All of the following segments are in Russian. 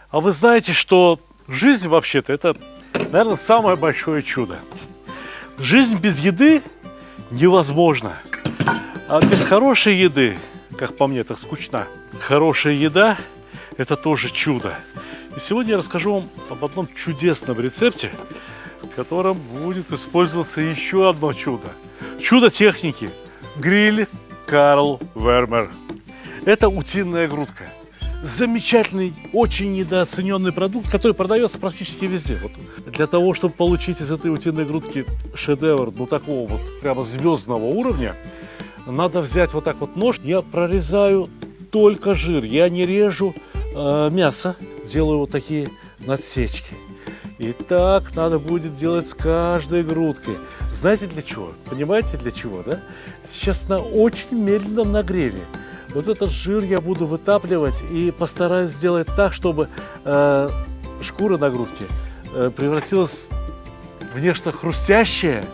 А вы знаете, что жизнь вообще-то это, наверное, самое большое чудо. Жизнь без еды невозможна. А без хорошей еды, как по мне, так скучна. Хорошая еда – это тоже чудо. И сегодня я расскажу вам об одном чудесном рецепте, в котором будет использоваться еще одно чудо. Чудо техники – гриль Карл Вермер. Это утиная грудка. Замечательный, очень недооцененный продукт, который продается практически везде. Вот для того, чтобы получить из этой утиной грудки шедевр, ну такого вот прямо звездного уровня, надо взять вот так вот нож. Я прорезаю только жир, я не режу мясо, делаю вот такие надсечки. И так надо будет делать с каждой грудкой. Знаете для чего? Понимаете для чего, да? Сейчас на очень медленном нагреве. Вот этот жир я буду вытапливать и постараюсь сделать так, чтобы шкура на грудке превратилась в нечто хрустящее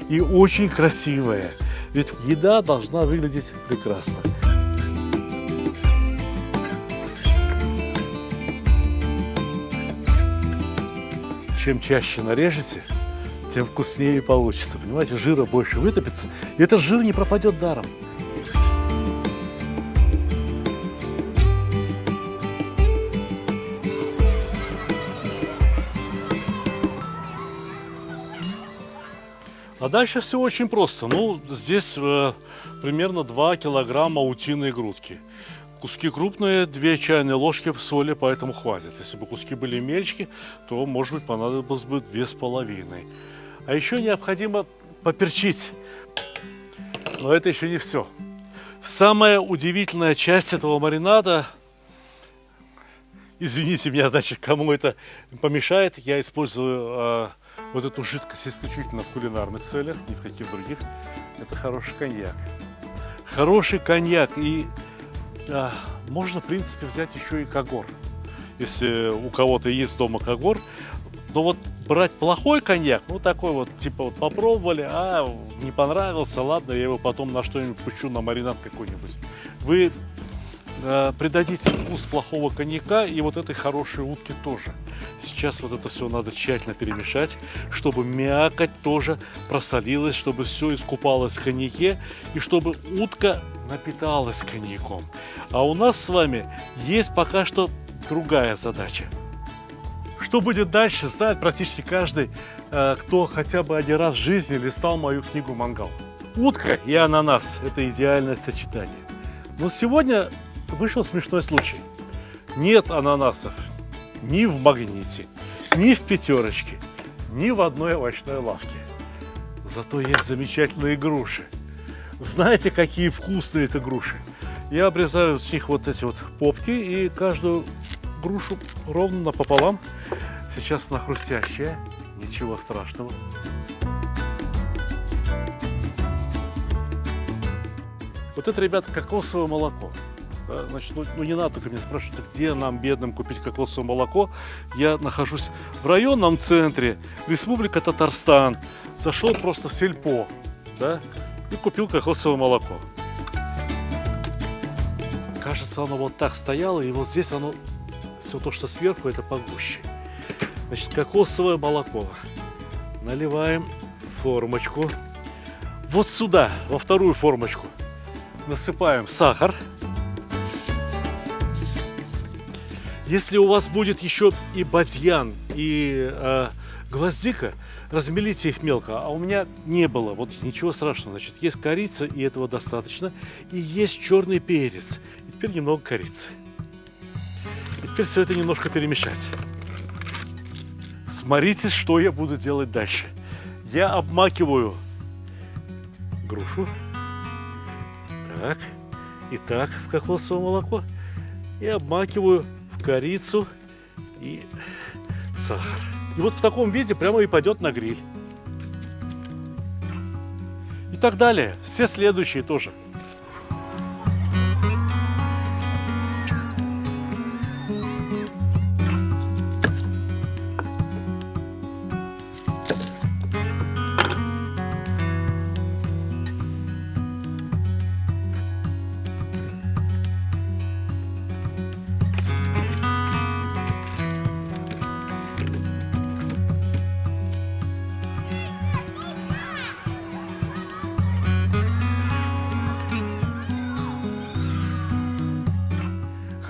и очень красивое. Ведь еда должна выглядеть прекрасно. Чем чаще нарежете, тем вкуснее получится. Понимаете, жира больше вытопится, и этот жир не пропадет даром. А дальше все очень просто. Ну, здесь примерно 2 килограмма утиной грудки. Куски крупные, 2 чайные ложки соли, поэтому хватит. Если бы куски были мельчики, то, может быть, понадобилось бы 2,5. А еще необходимо поперчить. Но это еще не все. Самая удивительная часть этого маринада, извините меня, значит, кому это помешает, я использую вот эту жидкость исключительно в кулинарных целях, ни в каких других. Это хороший коньяк. Хороший коньяк. И можно, в принципе, взять еще и когор. Если у кого-то есть дома когор. Но вот брать плохой коньяк, ну такой вот, типа вот попробовали, не понравился, ладно, я его потом на что-нибудь пущу, на маринад какой-нибудь. Вы придадите вкус плохого коньяка и вот этой хорошей утки тоже. Сейчас вот это все надо тщательно перемешать, чтобы мякоть тоже просолилась, чтобы все искупалось в коньяке и чтобы утка напиталась коньяком. А у нас с вами есть пока что другая задача. Что будет дальше, знает практически каждый, кто хотя бы один раз в жизни листал мою книгу «Мангал». Утка и ананас – это идеальное сочетание. Но сегодня вышел смешной случай. Нет ананасов ни в «Магните», ни в «Пятерочке», ни в одной овощной лавке. Зато есть замечательные груши. Знаете, какие вкусные эти груши? Я обрезаю с них вот эти вот попки и каждую грушу ровно напополам. Сейчас она хрустящая, ничего страшного. Вот это, ребята, кокосовое молоко. Значит, ну не надо только меня спрашивать, где нам, бедным, купить кокосовое молоко. Я нахожусь в районном центре, Республика Татарстан. Зашел просто в сельпо, да, и купил кокосовое молоко. Кажется, оно вот так стояло, и вот здесь оно, все то, что сверху, это погуще. Значит, кокосовое молоко наливаем в формочку. Вот сюда, во вторую формочку, насыпаем сахар. Если у вас будет еще и бадьян, и гвоздика, размелите их мелко. А у меня не было, вот ничего страшного. Значит, есть корица, и этого достаточно. И есть черный перец. И теперь немного корицы. И теперь все это немножко перемешать. Смотрите, что я буду делать дальше. Я обмакиваю грушу. Так. И так в кокосовое молоко. И обмакиваю в корицу и сахар. И вот в таком виде прямо и пойдет на гриль. И так далее. Все следующие тоже.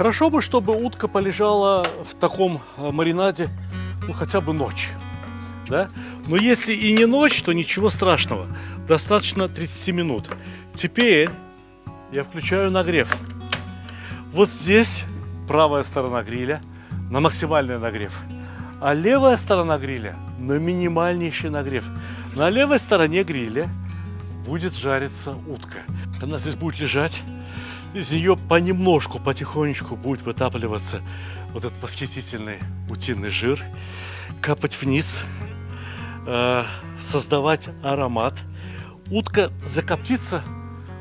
Хорошо бы, чтобы утка полежала в таком маринаде, ну, хотя бы ночь. Да? Но если и не ночь, то ничего страшного. Достаточно 30 минут. Теперь я включаю нагрев. Вот здесь правая сторона гриля на максимальный нагрев, а левая сторона гриля на минимальнейший нагрев. На левой стороне гриля будет жариться утка. Она здесь будет лежать. Из нее понемножку, потихонечку будет вытапливаться вот этот восхитительный утиный жир, капать вниз, создавать аромат. Утка закоптится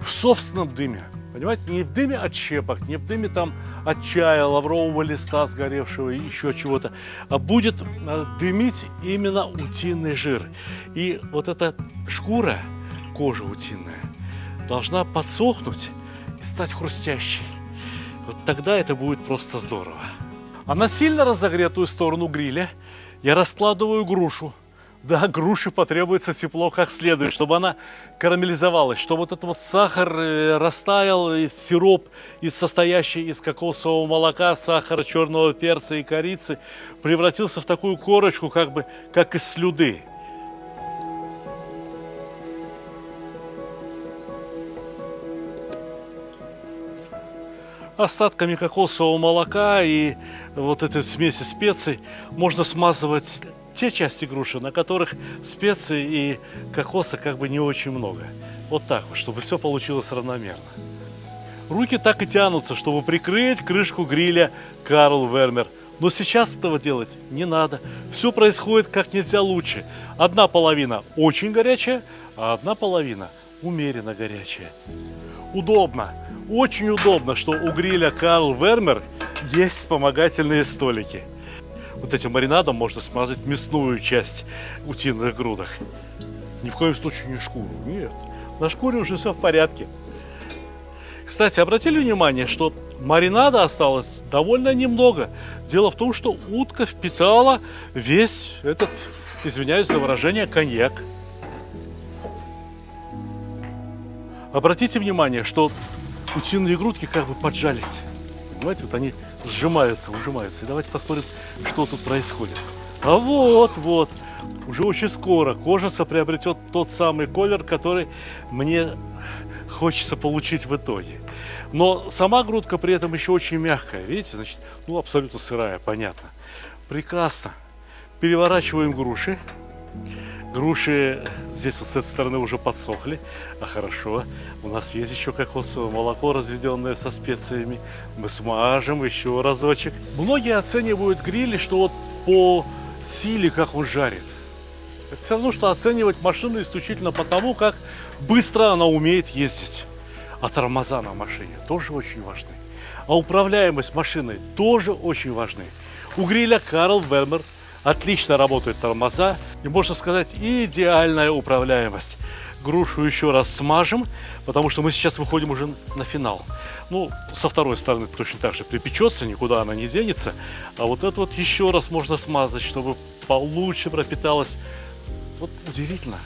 в собственном дыме. Понимаете, не в дыме от щепок, не в дыме там от чая, лаврового листа сгоревшего, еще чего-то, а будет дымить именно утиный жир. И вот эта шкура, кожа утиная, должна подсохнуть и стать хрустящей. Вот тогда это будет просто здорово. А на сильно разогретую сторону гриля я раскладываю грушу. Да, груше потребуется тепло как следует, чтобы она карамелизовалась, чтобы вот этот вот сахар растаял, и сироп, состоящий из кокосового молока, сахара, черного перца и корицы, превратился в такую корочку, как из слюды. Остатками кокосового молока и вот этой смеси специй можно смазывать те части груши, на которых специй и кокоса не очень много. Вот так вот, чтобы все получилось равномерно. Руки так и тянутся, чтобы прикрыть крышку гриля Карл Вермер. Но сейчас этого делать не надо. Все происходит как нельзя лучше. Одна половина очень горячая, а одна половина умеренно горячая. Удобно, очень удобно, что у гриля Карл Вермер есть вспомогательные столики. Вот этим маринадом можно смазать мясную часть утиных грудок. Ни в коем случае не шкуру. Нет, на шкуре уже все в порядке. Кстати, обратили внимание, что маринада осталось довольно немного. Дело в том, что утка впитала весь этот, извиняюсь за выражение, коньяк. Обратите внимание, что утиные грудки поджались. Понимаете, вот они сжимаются, ужимаются. И давайте посмотрим, что тут происходит. А вот, уже очень скоро кожица приобретет тот самый колер, который мне хочется получить в итоге. Но сама грудка при этом еще очень мягкая. Видите, значит, абсолютно сырая, понятно. Прекрасно. Переворачиваем груши. Груши здесь вот с этой стороны уже подсохли, а хорошо, у нас есть еще кокосовое молоко, разведенное со специями. Мы смажем еще разочек. Многие оценивают гриль, что вот по силе, как он жарит. Это все равно, что оценивать машину исключительно по тому, как быстро она умеет ездить. А тормоза на машине тоже очень важны. А управляемость машиной тоже очень важны. У гриля Карл Вермер отлично работают тормоза и, можно сказать, идеальная управляемость. Грушу еще раз смажем, потому что мы сейчас выходим уже на финал. Со второй стороны точно так же припечется, никуда она не денется. А вот это вот еще раз можно смазать, чтобы получше пропиталась. Вот удивительно.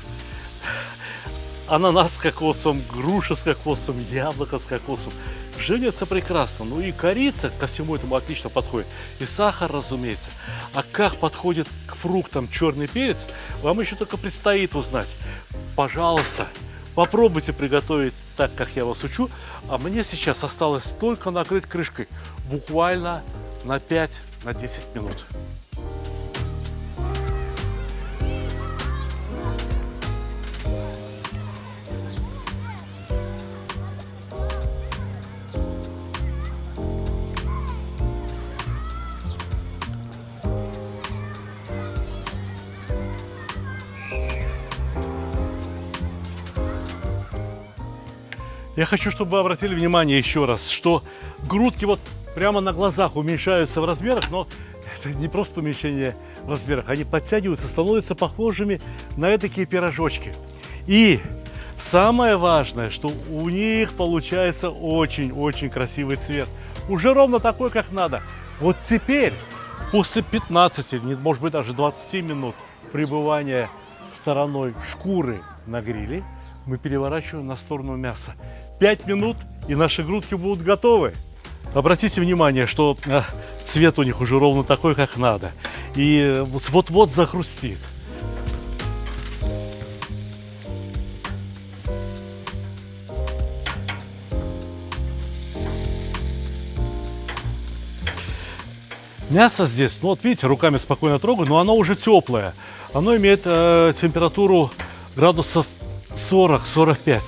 Ананас с кокосом, груша с кокосом, яблоко с кокосом. Женятся прекрасно. И корица ко всему этому отлично подходит. И сахар, разумеется. А как подходит к фруктам черный перец, вам еще только предстоит узнать. Пожалуйста, попробуйте приготовить так, как я вас учу. А мне сейчас осталось только накрыть крышкой. Буквально на 5-10 минут. Я хочу, чтобы вы обратили внимание еще раз, что грудки прямо на глазах уменьшаются в размерах, но это не просто уменьшение в размерах, они подтягиваются, становятся похожими на такие пирожочки. И самое важное, что у них получается очень-очень красивый цвет. Уже ровно такой, как надо. Вот теперь, после 15, может быть даже 20 минут пребывания стороной шкуры на гриле, мы переворачиваем на сторону мяса. 5 минут, и наши грудки будут готовы. Обратите внимание, что цвет у них уже ровно такой, как надо. И вот-вот захрустит. Мясо здесь, ну вот видите, руками спокойно трогаю, но оно уже теплое. Оно имеет температуру градусов 40-45.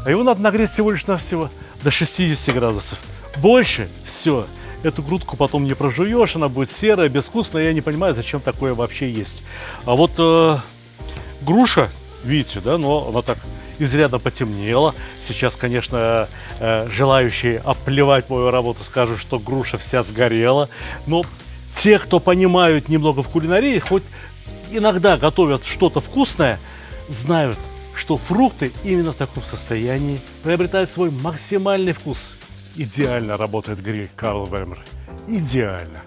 А его надо нагреть всего лишь навсего до 60 градусов. Больше все. Эту грудку потом не прожуешь, она будет серая, безвкусная. Я не понимаю, зачем такое вообще есть. А вот груша, видите, да, но она так изрядно потемнела. Сейчас, конечно, желающие оплевать мою работу скажут, что груша вся сгорела. Но те, кто понимают немного в кулинарии, хоть иногда готовят что-то вкусное, знают, что фрукты именно в таком состоянии приобретают свой максимальный вкус. Идеально работает гриль Карл Вермер. Идеально.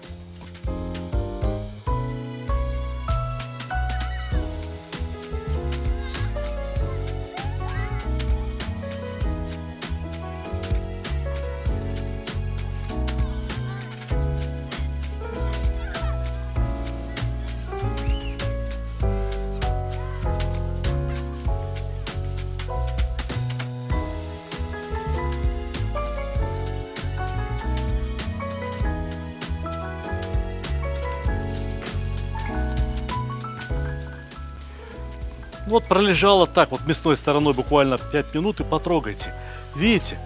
Ну вот пролежала так вот мясной стороной буквально 5 минут и потрогайте. Видите,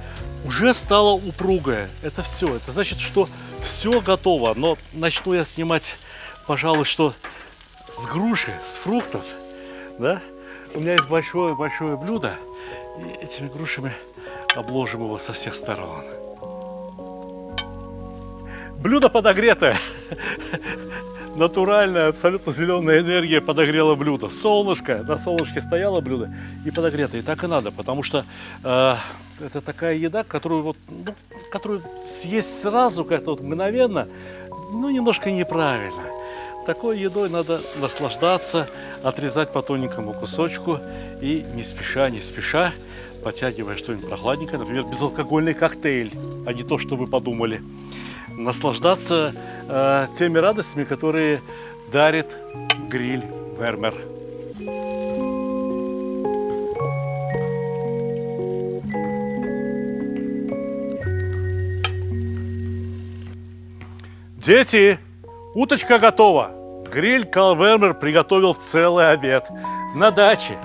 уже стало упругое. Это все. Это значит, что все готово. Но начну я снимать, пожалуй, что с груши, с фруктов. Да? У меня есть большое блюдо. И этими грушами обложим его со всех сторон. Блюдо подогретое. Натуральная, абсолютно зеленая энергия подогрела блюдо. Солнышко, на солнышке стояло блюдо и подогрето. И так и надо, потому что это такая еда, которую съесть сразу как-то вот мгновенно, ну, немножко неправильно. Такой едой надо наслаждаться, отрезать по тоненькому кусочку и не спеша, потягивая что-нибудь прохладненькое, например, безалкогольный коктейль, а не то, что вы подумали. Наслаждаться теми радостями, которые дарит гриль Вермер. Дети, уточка готова. Гриль Карл Вермер приготовил целый обед на даче.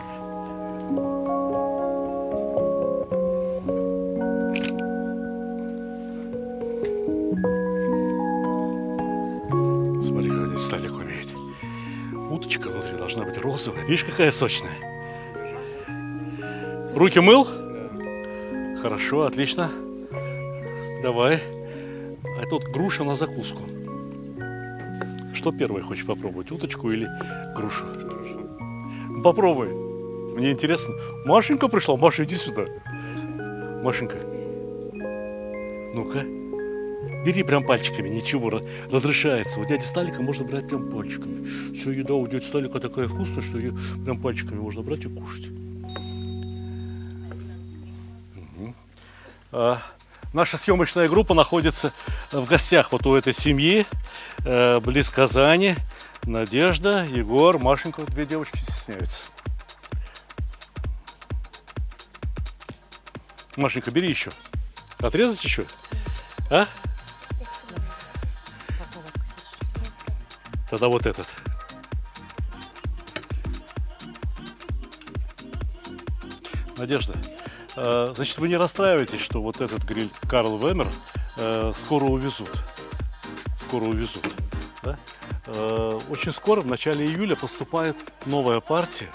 Смотри, как они сталик умеют. Уточка внутри должна быть розовая. Видишь, какая сочная. Руки мыл? Да. Хорошо, отлично. Давай. А это вот груша на закуску. Что первое хочешь попробовать? Уточку или грушу? Грушу. Попробуй. Мне интересно. Машенька пришла. Маша, иди сюда. Машенька. Ну-ка. Бери прям пальчиками, ничего, разрешается. У дяди Сталика можно брать прям пальчиками. Все, еда у дяди Сталика такая вкусная, что ее прям пальчиками можно брать и кушать. Угу. Наша съемочная группа находится в гостях вот у этой семьи, близ Казани. Надежда, Егор, Машенька, две девочки стесняются. Машенька, бери еще. Отрезать еще? А? Тогда вот этот. Надежда, значит, вы не расстраиваетесь, что вот этот гриль Карл Вермер скоро увезут. Скоро увезут. Да? Очень скоро, в начале июля, поступает новая партия.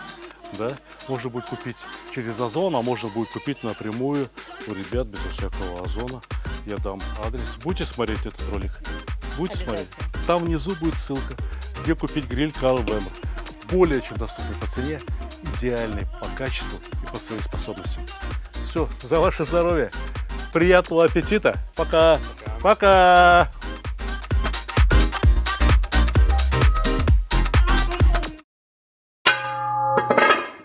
Да? Можно будет купить через Озон, а можно будет купить напрямую у ребят безо всякого Озона. Я дам адрес. Будете смотреть этот ролик? Будете смотреть? Там внизу будет ссылка, где купить гриль Карл Вермер. Более чем доступный по цене, идеальный по качеству и по своим способностям. Все, за ваше здоровье. Приятного аппетита. Пока. Пока.